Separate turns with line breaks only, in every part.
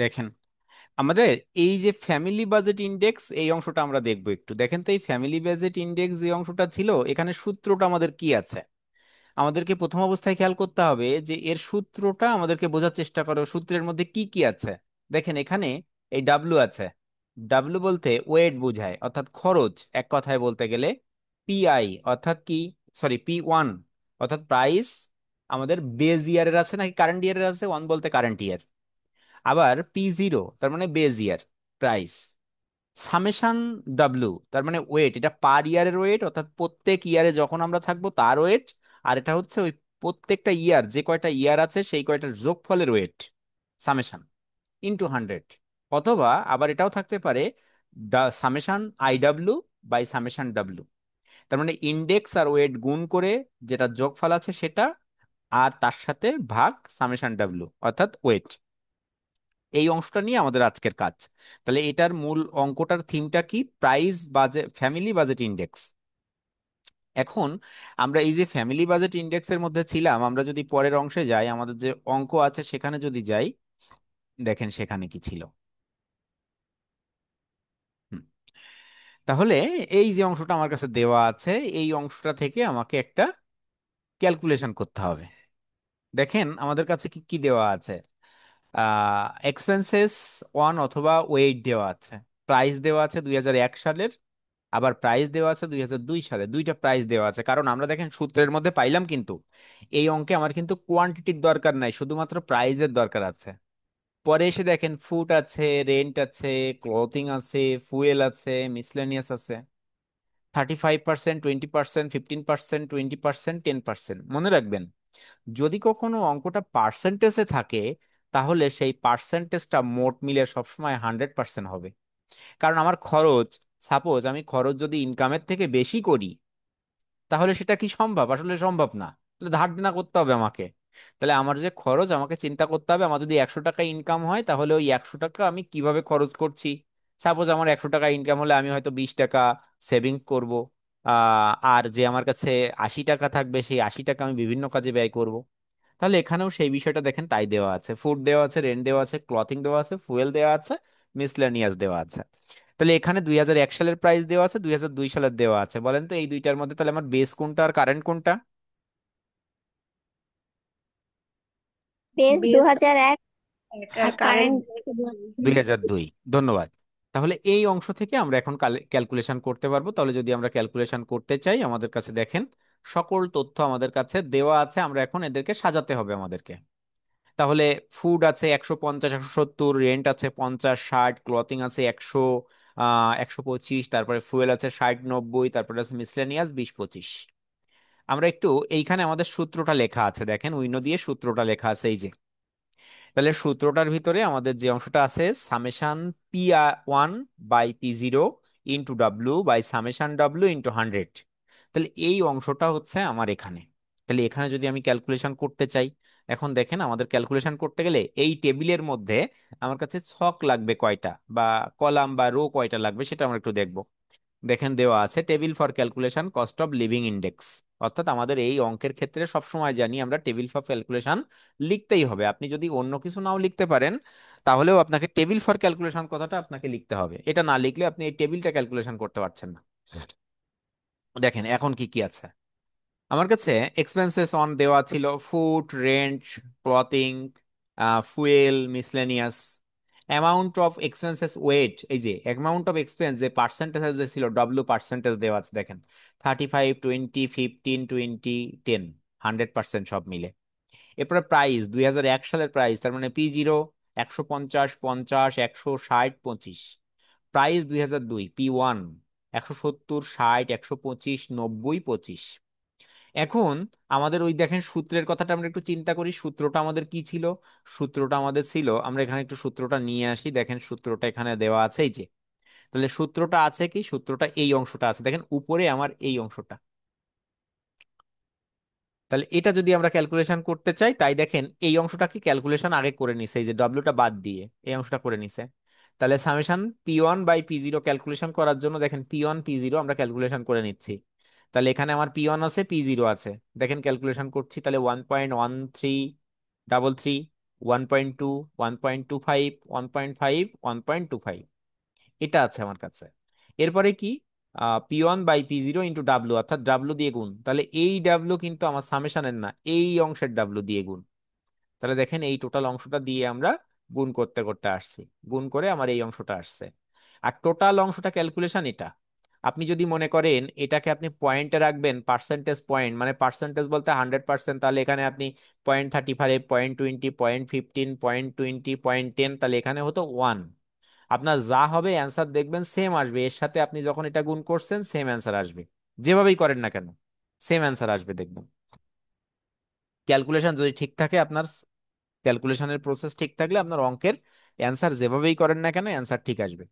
দেখেন আমাদের এই যে ফ্যামিলি বাজেট ইন্ডেক্স এই অংশটা আমরা দেখবো একটু। দেখেন তো এই ফ্যামিলি বাজেট ইন্ডেক্স যে অংশটা ছিল এখানে সূত্রটা আমাদের কি আছে। আমাদেরকে প্রথম অবস্থায় খেয়াল করতে হবে যে এর সূত্রটা আমাদেরকে বোঝার চেষ্টা করো, সূত্রের মধ্যে কি কি আছে। দেখেন এখানে এই ডাব্লু আছে। ডাব্লু বলতে ওয়েট বোঝায়, অর্থাৎ খরচ। এক কথায় বলতে গেলে পিআই অর্থাৎ কি, সরি পি1 অর্থাৎ প্রাইস আমাদের বেজ ইয়ারের আছে নাকি কারেন্ট ইয়ারের আছে, ওয়ান বলতে কারেন্ট ইয়ার। আবার পি0 তার মানে বেজ ইয়ার প্রাইস। সামেশন ডাব্লু তার মানে ওয়েট, এটা পার ইয়ারের ওয়েট অর্থাৎ প্রত্যেক ইয়ারে যখন আমরা থাকবো তার ওয়েট। আর এটা হচ্ছে ওই প্রত্যেকটা ইয়ার যে কয়টা ইয়ার আছে সেই কয়টার যোগফলের ওয়েট, সামেশন ইন্টু 100। অথবা আবার এটাও থাকতে পারে summation IW by summation W, তার মানে ইন্ডেক্স আর ওয়েট গুণ করে যেটা যোগফল আছে সেটা, আর তার সাথে ভাগ সামেশন ডাব্লু অর্থাৎ ওয়েট। এই অংশটা নিয়ে আমাদের আজকের কাজ। তাহলে এটার মূল অঙ্কটার থিমটা কি, price budget family budget index. এখন আমরা এই যে ফ্যামিলি বাজেট ইন্ডেক্সের মধ্যে ছিলাম, আমরা যদি পরের অংশে যাই, আমাদের যে অঙ্ক আছে সেখানে যদি যাই, দেখেন সেখানে কি ছিল। হুম, তাহলে এই যে অংশটা আমার কাছে দেওয়া আছে এই অংশটা থেকে আমাকে একটা ক্যালকুলেশন করতে হবে। দেখেন আমাদের কাছে কি কি দেওয়া আছে। এক্সপেন্সেস ওয়ান অথবা ওয়েট দেওয়া আছে, প্রাইস দেওয়া আছে 2001 সালের, আবার প্রাইস দেওয়া আছে 2002 সালে। দুইটা প্রাইস দেওয়া আছে কারণ আমরা দেখেন সূত্রের মধ্যে পাইলাম কিন্তু এই অঙ্কে আমার কিন্তু কোয়ান্টিটির দরকার নাই, শুধুমাত্র প্রাইজের দরকার আছে। পরে এসে দেখেন ফুড আছে, রেন্ট আছে, ক্লথিং আছে, ফুয়েল আছে, মিসলেনিয়াস আছে। 35%, 20%, 15%, 20%, 10%। মনে রাখবেন যদি কখনো অঙ্কটা পার্সেন্টেজে থাকে তাহলে সেই পার্সেন্টেজটা মোট মিলে সবসময় 100% হবে। কারণ আমার খরচ, সাপোজ আমি খরচ যদি ইনকামের থেকে বেশি করি তাহলে সেটা কি সম্ভব? আসলে সম্ভব না। তাহলে ধার দেনা করতে হবে আমাকে। তাহলে আমার যে খরচ আমাকে চিন্তা করতে হবে, আমার যদি 100 টাকা ইনকাম হয় তাহলে ওই 100 টাকা আমি কিভাবে খরচ করছি। সাপোজ আমার 100 টাকা ইনকাম হলে আমি হয়তো 20 টাকা সেভিং করব। আর যে আমার কাছে 80 টাকা থাকবে সেই 80 টাকা আমি বিভিন্ন কাজে ব্যয় করব। তাহলে এখানেও সেই বিষয়টা দেখেন তাই দেওয়া আছে, ফুড দেওয়া আছে, রেন্ট দেওয়া আছে, ক্লথিং দেওয়া আছে, ফুয়েল দেওয়া আছে, মিসলেনিয়াস দেওয়া আছে। তাহলে এখানে 2001 সালের প্রাইস দেওয়া আছে, 2002 সালের দেওয়া আছে। বলেন তো এই দুইটার মধ্যে তাহলে আমার বেস কোনটা আর কারেন্ট কোনটা?
বেস দু
বেস
হাজার এক
আর
আর
কারেন্ট
কারেন্ট।
2002। ধন্যবাদ। তাহলে এই অংশ থেকে আমরা এখন ক্যালকুলেশন করতে পারবো। তাহলে যদি আমরা ক্যালকুলেশন করতে চাই আমাদের কাছে দেখেন সকল তথ্য আমাদের কাছে দেওয়া আছে, আমরা এখন এদেরকে সাজাতে হবে আমাদেরকে। তাহলে ফুড আছে 150, 170, রেন্ট আছে 50, 60, ক্লথিং আছে 125, তারপরে ফুয়েল আছে 60, 90, তারপরে আছে মিসলেনিয়াস 20, 25। আমরা একটু এইখানে আমাদের সূত্রটা লেখা আছে, দেখেন উইনো দিয়ে সূত্রটা লেখা আছে এই যে। তাহলে সূত্রটার ভিতরে আমাদের যে অংশটা আছে সামেশন পি1 বাই পি0 into W by summation W into 100। তাহলে এই অংশটা হচ্ছে আমার এখানে। তাহলে এখানে যদি আমি ক্যালকুলেশন করতে চাই, এখন দেখেন আমাদের ক্যালকুলেশন করতে গেলে এই টেবিলের মধ্যে আমার কাছে ছক লাগবে কয়টা, বা কলাম বা রো কয়টা লাগবে সেটা আমরা একটু দেখবো। দেখেন দেওয়া আছে table for calculation cost of living index. অর্থাৎ আমাদের এই অঙ্কের ক্ষেত্রে সবসময় জানি আমরা টেবিল ফর ক্যালকুলেশন লিখতেই হবে। আপনি যদি অন্য কিছু নাও লিখতে পারেন তাহলেও আপনাকে টেবিল ফর ক্যালকুলেশন কথাটা আপনাকে লিখতে হবে, এটা না লিখলে আপনি এই টেবিলটা ক্যালকুলেশন করতে পারছেন না। দেখেন এখন কি কি আছে আমার কাছে। এক্সপেন্সেস অন দেওয়া ছিল food, rent, clothing, fuel, miscellaneous. Amount of expenses weight, এই যে অ্যামাউন্ট অফ এক্সপেন্স যে পার্সেন্টেজ যে ছিল ডাব্লু পার্সেন্টেজ দেওয়া আছে দেখেন 35, 20, 15, 20, 10, 100% সব মিলে। এরপরে প্রাইস 2001 সালের প্রাইস তার মানে পি0 150, 50, 100, 60, 25। Price 2002 P one 170, 60, 125, 90, 25। এখন আমাদের ওই দেখেন সূত্রের কথাটা আমরা একটু চিন্তা করি, সূত্রটা আমাদের কি ছিল। সূত্রটা আমাদের ছিল, আমরা এখানে একটু সূত্রটা নিয়ে আসি। দেখেন সূত্রটা এখানে দেওয়া আছে এই যে। তাহলে সূত্রটা আছে কি, সূত্রটা এই অংশটা আছে দেখেন উপরে আমার এই অংশটা। তাহলে এটা যদি আমরা ক্যালকুলেশন করতে চাই তাই দেখেন এই অংশটা কি ক্যালকুলেশন আগে করে নিছে, এই যে ডব্লিউটা বাদ দিয়ে এই অংশটা করে নিছে। তাহলে সামেশন পি1 বাই পি0 ক্যালকুলেশন করার জন্য দেখেন পি1 পি0 আমরা ক্যালকুলেশন করে নিচ্ছি। তাহলে এখানে আমার পি1 আছে, পি0 আছে। দেখেন ক্যালকুলেশন করছি, তাহলে 1.1333 1.2, 1.25, 1.5, 1.25, এটা আছে আমার কাছে। এরপরে কি, P1/P0 ডাব্লু, অর্থাৎ ডাব্লু দিয়ে গুণ, তাহলে এই ডাব্লু কিন্তু আমার সামেশনের না, এই অংশের ডাব্লু দিয়ে গুণ। তাহলে দেখেন এই টোটাল অংশটা দিয়ে আমরা গুণ করতে করতে আসছি, গুণ করে আমার এই অংশটা আসছে। আর টোটাল অংশটা ক্যালকুলেশন এটা। আপনি যদি মনে করেন এটাকে আপনি পয়েন্টে রাখবেন, পার্সেন্টেজ পয়েন্ট, মানে পার্সেন্টেজ বলতে 100%, তাহলে এখানে আপনি 0.35, 0.20, 0.15, 0.20, 0.10, তাহলে এখানে হতো 1। আপনার যা হবে অ্যান্সার দেখবেন সেম আসবে, এর সাথে আপনি যখন এটা গুণ করছেন সেম অ্যান্সার আসবে, যেভাবেই করেন না কেন সেম অ্যান্সার আসবে দেখবেন। ক্যালকুলেশন যদি ঠিক থাকে আপনার, ক্যালকুলেশনের প্রসেস ঠিক থাকলে আপনার অঙ্কের অ্যান্সার যেভাবেই করেন না কেন অ্যান্সার ঠিক আসবে।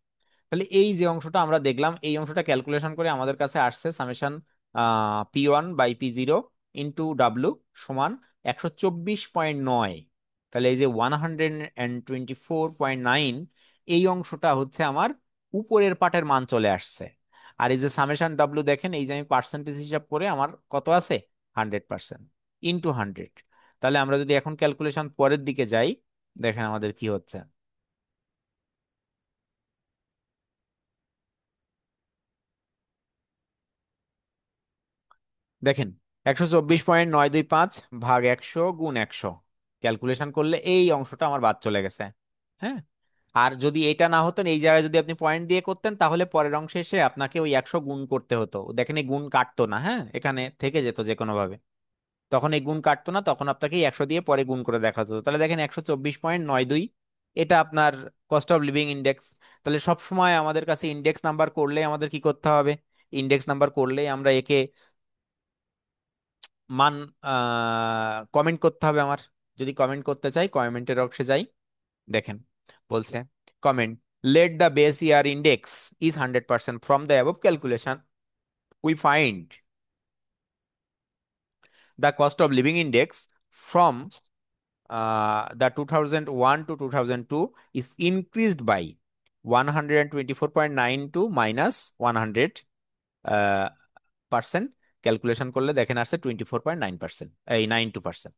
তাহলে এই যে অংশটা আমরা দেখলাম, এই অংশটা ক্যালকুলেশন করে আমাদের কাছে আসছে সামেশন P1/P0 ডাব্লু সমান 124.9। তাহলে এই যে 124.9, এই অংশটা হচ্ছে আমার উপরের পাটের মান চলে আসছে। আর এই যে সামেশন ডাব্লু দেখেন, এই যে আমি পার্সেন্টেজ হিসাব করে আমার কত আছে, 100%, × 100। তাহলে আমরা যদি এখন ক্যালকুলেশন পরের দিকে যাই, দেখেন আমাদের কি হচ্ছে। দেখেন 124.925 ভাগ 100 গুণ 100, ক্যালকুলেশন করলে এই অংশটা আমার বাদ চলে গেছে। হ্যাঁ, আর যদি এটা না হতেন, এই জায়গায় যদি আপনি পয়েন্ট দিয়ে করতেন, তাহলে পরের অংশে এসে আপনাকে ওই 100 গুণ করতে হতো। দেখেন এই গুণ কাটতো না, হ্যাঁ, এখানে থেকে যেত যে কোনো ভাবে, তখন এই গুণ কাটতো না, তখন আপনাকে এই 100 দিয়ে পরে গুণ করে দেখাতে হতো। তাহলে দেখেন 124.92, এটা আপনার কস্ট অফ লিভিং ইন্ডেক্স। তাহলে সব সময় আমাদের কাছে ইন্ডেক্স নাম্বার করলে আমাদের কি করতে হবে, ইন্ডেক্স নাম্বার করলেই আমরা একে মান কমেন্ট করতে হবে আমার। যদি কমেন্ট করতে চাই, কমেন্টের অংশে যাই, দেখেন বলছে comment, let the base year index is 100%, from the above calculation we find the cost of living index from the 2001 to 2002 is increased by 124.92 minus 100 percent. Calculation করলে দেখেন আসছে 24.9%, এই 92%।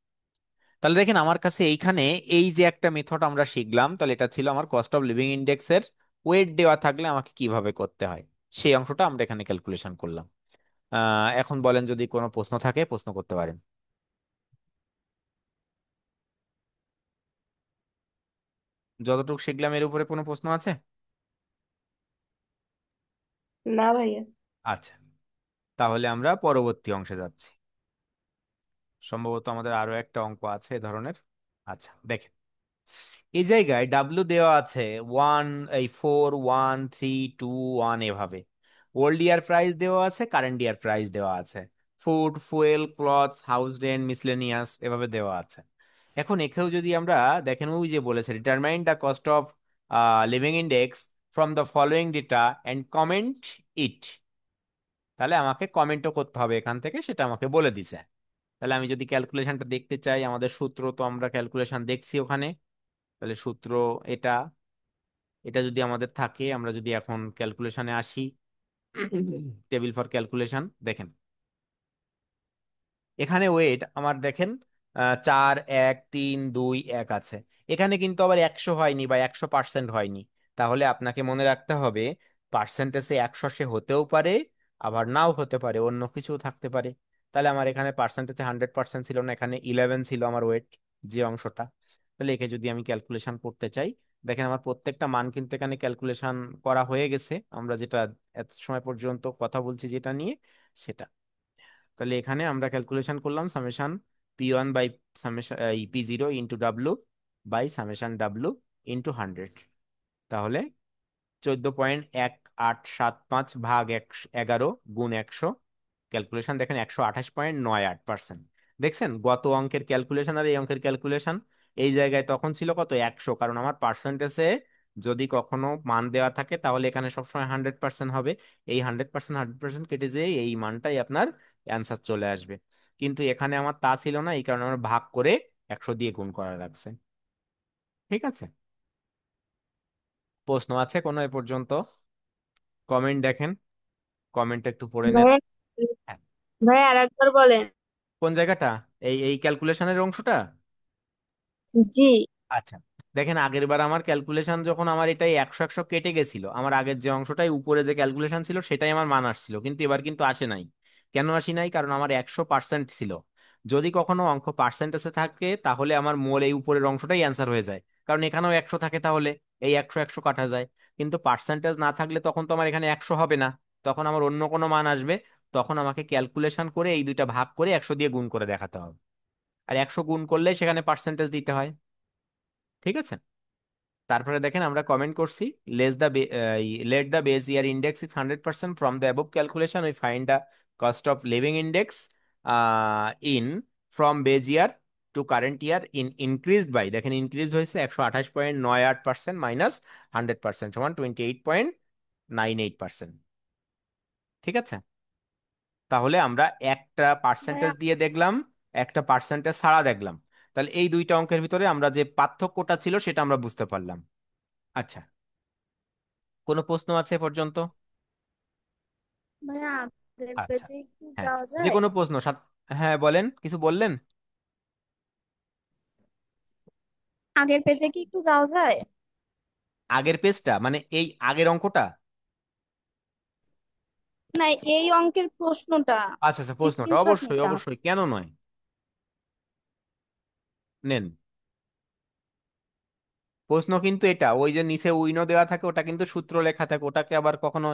তাহলে দেখেন আমার কাছে এইখানে এই যে একটা মেথড আমরা শিখলাম, তাহলে এটা ছিল আমার কস্ট অফ লিভিং ইন্ডেক্সের ওয়েট দেওয়া থাকলে আমাকে কিভাবে করতে হয়, সেই অংশটা আমরা এখানে ক্যালকুলেশন করলাম। এখন বলেন যদি কোনো প্রশ্ন থাকে প্রশ্ন করতে পারেন। যতটুকু শিখলাম এর উপরে কোনো প্রশ্ন আছে?
না ভাইয়া।
আচ্ছা, তাহলে আমরা পরবর্তী অংশে যাচ্ছি। সম্ভবত আমাদের আরো একটা অঙ্ক আছে এ ধরনের। আচ্ছা দেখেন, এই জায়গায় ডাব্লু দেওয়া আছে 1, এই 4, 1, 3, 2, 1 এভাবে। ওল্ড ইয়ার প্রাইস দেওয়া আছে, কারেন্ট ইয়ার প্রাইস দেওয়া আছে, food, fuel, clothes, house rent, miscellaneous এভাবে দেওয়া আছে। এখন এখানেও যদি আমরা দেখেন, ওই যে বলেছে determine the cost of living index from the following data and comment ইট, তাহলে আমাকে কমেন্টও করতে হবে এখান থেকে, সেটা আমাকে বলে দিছে। তাহলে আমি যদি ক্যালকুলেশনটা দেখতে চাই, আমাদের সূত্র তো আমরা ক্যালকুলেশন দেখছি ওখানে, তাহলে সূত্র এটা, এটা যদি আমাদের থাকে, আমরা যদি এখন ক্যালকুলেশনে আসি, টেবিল ফর ক্যালকুলেশন দেখেন, এখানে ওয়েট আমার দেখেন 4, 1, 3, 2, 1 আছে। এখানে কিন্তু আবার 100 হয়নি বা 100% হয়নি। তাহলে আপনাকে মনে রাখতে হবে পার্সেন্টেজে 100 সে হতেও পারে, আবার নাও হতে পারে, অন্য কিছু থাকতে পারে। তাহলে আমার এখানে পার্সেন্টেজে 100% ছিল না, এখানে 11 ছিল আমার ওয়েট, যে অংশটা। তাহলে একে যদি আমি ক্যালকুলেশন করতে চাই, দেখেন আমার প্রত্যেকটা মান কিন্তু এখানে ক্যালকুলেশন করা হয়ে গেছে, আমরা যেটা এত সময় পর্যন্ত কথা বলছি যেটা নিয়ে, সেটা। তাহলে এখানে আমরা ক্যালকুলেশন করলাম summation P1 by summation P0 W by summation W 100। তাহলে 14.1875 ভাগ 11 গুণ 100, ক্যালকুলেশন দেখেন 128.98%। দেখছেন গত অঙ্কের ক্যালকুলেশন আর এই অঙ্কের ক্যালকুলেশন, এই জায়গায় তখন ছিল কত, 100, কারণ আমার পার্সেন্টেজে যদি কখনো মান দেওয়া থাকে তাহলে এখানে সবসময় 100% হবে। এই 100%, 100% কেটে যেয়ে এই মানটাই আপনার অ্যান্সার চলে আসবে। কিন্তু এখানে আমার তা ছিল না, এই কারণে আমার ভাগ করে 100 দিয়ে গুণ করা লাগছে। ঠিক আছে, প্রশ্ন আছে কোনো এ পর্যন্ত? কমেন্ট দেখেন, কমেন্ট একটু পড়ে নেন।
ভাইয়া,
হ্যাঁ,
ভাইয়া আরেকবার বলেন।
কোন জায়গাটা, এই এই ক্যালকুলেশনের অংশটা?
জি।
আচ্ছা, দেখেন আগের বার আমার ক্যালকুলেশন যখন আমার এটাই একশো একশো কেটে গেছিল, আমার আগের যে অংশটাই উপরে যে ক্যালকুলেশন ছিল সেটাই আমার মান আসছিল, কিন্তু এবার কিন্তু আসে নাই। কেন আসি নাই? কারণ আমার 100% ছিল। যদি কখনো অঙ্ক পার্সেন্টেজে থাকে তাহলে আমার মূল এই উপরের অংশটাই অ্যান্সার হয়ে যায়, কারণ এখানেও 100 থাকে, তাহলে এই 100 100 কাটা যায়। কিন্তু পার্সেন্টেজ না থাকলে তখন তো আমার এখানে 100 হবে না, তখন আমার অন্য কোনো মান আসবে। তখন আমাকে ক্যালকুলেশন করে এই দুইটা ভাগ করে 100 দিয়ে গুণ করে দেখাতে হবে। আর 100 গুণ করলে সেখানে পার্সেন্টেজ দিতে হয়। ঠিক আছে। তারপরে দেখেন আমরা কমেন্ট করছি, less the let the base year index is 100% from the above calculation we find the cost of living index in from base year to current year in increased by, দেখেন increased হয়েছে 128.98% minus 100% সমান 28.98%। ঠিক আছে। তাহলে আমরা একটা percentage
ভাইয়া
দিয়ে দেখলাম, একটা পার্সেন্টেজ ছাড়া দেখলাম। তাহলে এই দুইটা অঙ্কের ভিতরে আমরা যে পার্থক্যটা ছিল সেটা আমরা বুঝতে পারলাম। আচ্ছা, কোনো প্রশ্ন আছে এ পর্যন্ত?
ভাইয়া আগের
আচ্ছা,
পেজে একটু
হ্যাঁ,
যাওয়া
যে
যায়?
কোনো প্রশ্ন হ্যাঁ বলেন, কিছু বললেন?
আগের পেজে কি একটু যাওয়া যায়?
আগের পেজটা মানে এই আগের অঙ্কটা?
না, এই অঙ্কের প্রশ্নটা
আচ্ছা আচ্ছা, প্রশ্নটা
স্ক্রিনশট
অবশ্যই
নিতাম।
অবশ্যই, কেন নয়, নেন। প্রশ্ন কিন্তু এটা, ওই যে নিচে উইনো দেওয়া থাকে ওটা কিন্তু সূত্র লেখা থাকে, ওটাকে আবার কখনো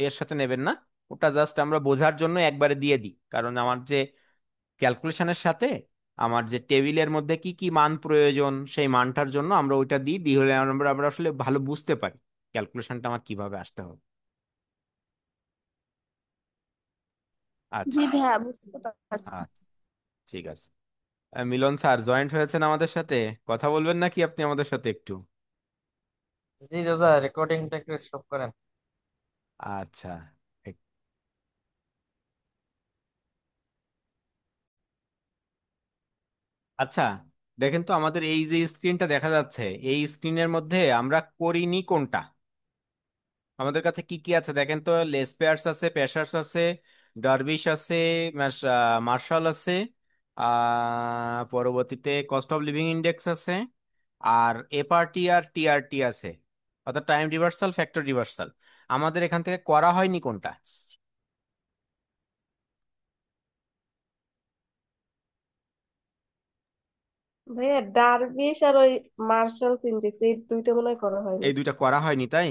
এর সাথে নেবেন না। ওটা জাস্ট আমরা বোঝার জন্য একবারে দিয়ে দিই, কারণ আমার যে ক্যালকুলেশনের সাথে আমার যে টেবিলের মধ্যে কি কি মান প্রয়োজন সেই মানটার জন্য আমরা ওইটা দিই দিই হলে আমরা আমরা আসলে ভালো বুঝতে পারি ক্যালকুলেশনটা আমার কিভাবে আসতে হবে। আচ্ছা
জি ভাইয়া, বুঝতে পারছি।
আচ্ছা, ঠিক আছে। মিলন স্যার জয়েন্ট হয়েছেন আমাদের সাথে, কথা বলবেন নাকি আপনি আমাদের সাথে একটু?
জি দাদা, রেকর্ডিংটা একটু স্টপ করেন।
আচ্ছা, এক- আচ্ছা, দেখেন তো আমাদের এই যে স্ক্রিনটা দেখা যাচ্ছে, এই স্ক্রিনের মধ্যে আমরা করিনি কোনটা? আমাদের কাছে কি কি আছে দেখেন তো, লেস পেয়ার্স আছে, পেসার্স আছে, ডারভিশ আছে, মার্শাল আছে, পরবর্তীতে কস্ট অফ লিভিং ইন্ডেক্স আছে, আর এপারটি আর টিআরটি আছে, অর্থাৎ টাইম রিভার্সাল, ফ্যাক্টর রিভার্সাল। আমাদের এখান থেকে করা হয়নি কোনটা?
ভাইয়া ডারবিশ আর ওই মার্শাল সিনট্যাক্স এই দুইটা মনে হয় করা হয়নি।
এই দুইটা করা হয়নি, তাই?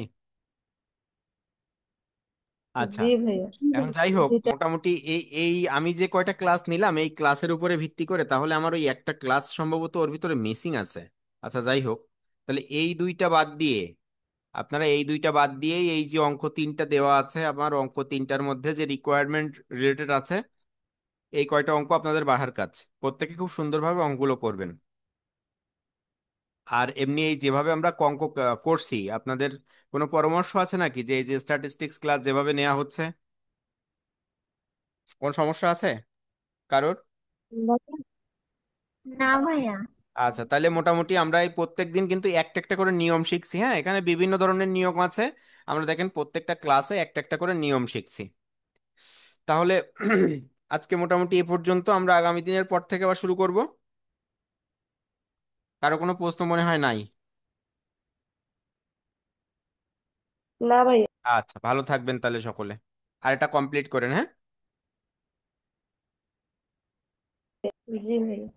আচ্ছা,
জি ভাইয়া।
এখন যাই হোক,
দুইটা।
মোটামুটি এই এই আমি যে কয়টা ক্লাস নিলাম এই ক্লাসের উপরে ভিত্তি করে তাহলে আমার ওই একটা ক্লাস সম্ভবত ওর ভিতরে মিসিং আছে। আচ্ছা যাই হোক, তাহলে এই দুইটা বাদ দিয়ে, আপনারা এই দুইটা বাদ দিয়ে এই যে অঙ্ক তিনটা দেওয়া আছে, আমার অঙ্ক তিনটার মধ্যে যে রিকোয়ারমেন্ট রিলেটেড আছে এই কয়টা অঙ্ক আপনাদের বাহার কাজ, প্রত্যেকে খুব সুন্দরভাবে অঙ্কগুলো করবেন। আর এমনি এই যেভাবে আমরা অঙ্ক করছি, আপনাদের কোনো পরামর্শ আছে নাকি যে এই যে স্ট্যাটিস্টিক্স ক্লাস যেভাবে নেওয়া হচ্ছে, কোন সমস্যা আছে কারোর?
না ভাইয়া।
আচ্ছা, তাহলে মোটামুটি আমরা এই প্রত্যেক দিন কিন্তু একটা একটা করে নিয়ম শিখছি। হ্যাঁ, এখানে বিভিন্ন ধরনের নিয়ম আছে, আমরা দেখেন প্রত্যেকটা ক্লাসে একটা একটা করে নিয়ম শিখছি। তাহলে আজকে মোটামুটি এ পর্যন্ত, আমরা আগামী দিনের পর থেকে আবার শুরু করব। কারো কোনো প্রশ্ন মনে হয় নাই?
না ভাইয়া।
আচ্ছা, ভালো থাকবেন তাহলে সকলে, আর এটা কমপ্লিট করেন, হ্যাঁ।
জি ভাইয়া।